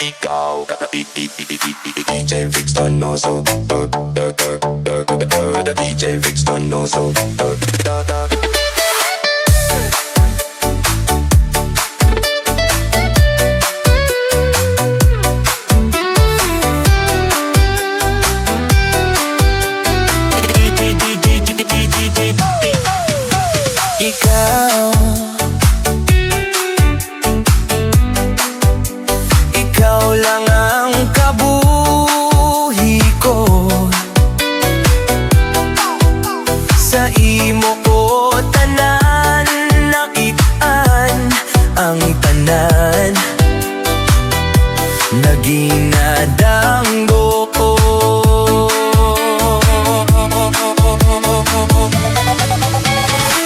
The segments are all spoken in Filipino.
Ikaw DJ Fix Donoso DJ Fix Donoso Ikaw lang ang kabuhi ko. Sa imo ko tanan nakitaan ang tanan. Naging nadanggo ko.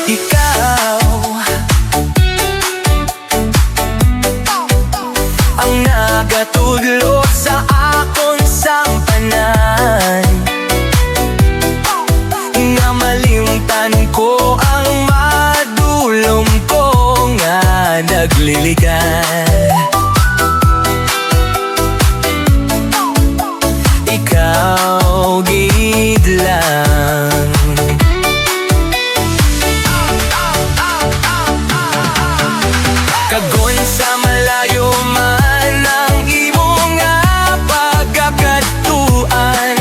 Ikaw ang nagatudlo sa akon samtanan, nga malimtan ko ang madulom ko nga nagliligan. Ikaw gid lang. Kagon sa malayo man ang imong nga pagkakatuan,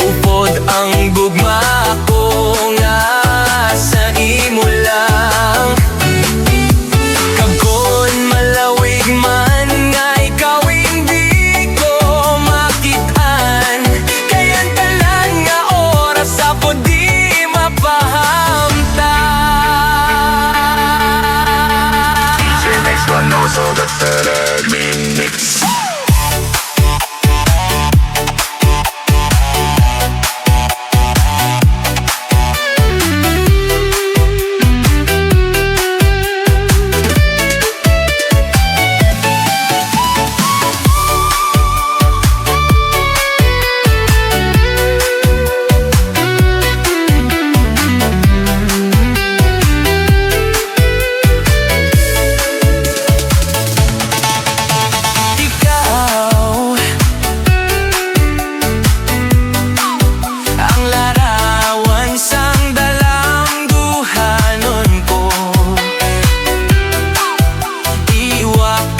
upod ang gugma ko nga sa imo lang. Kagon malawig man nga ikaw hindi ko makitaan, kaya ang tanan nga oras sa di mapahamtan. Next one also the third mix.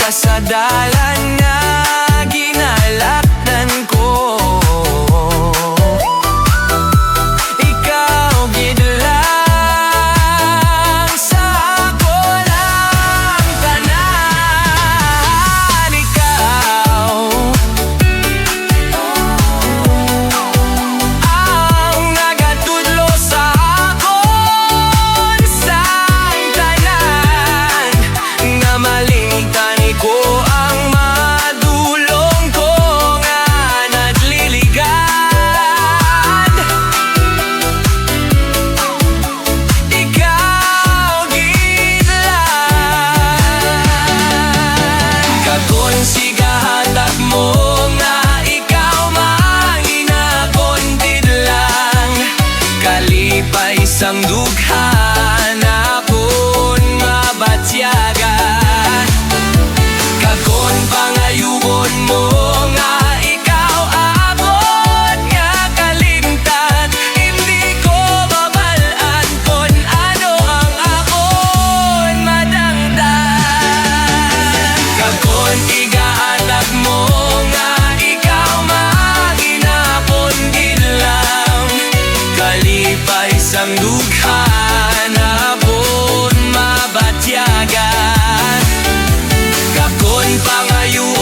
Sa dalan nga ginalaktan ko, ikaw gid lang sa ako lang tanan. Ikaw ang nagatudlo sa akon sang tanan, nga malimtan ko ang madulong ko nga nagliligan. Ikaw gid lang. Kagon sigahatag mo nga ikaw manginakon gid lang. Kalipay sang dughan akon mabatyaga. Kagon pangayugon mo nga ikaw abot nga kalimtan, hindi ko mabalaan kon ano ang akon madangdan. Kagon igaanak mo nga ikaw maginapon gid lang. Kalipay sang dughan abot mabatyagan. Kagon pangayo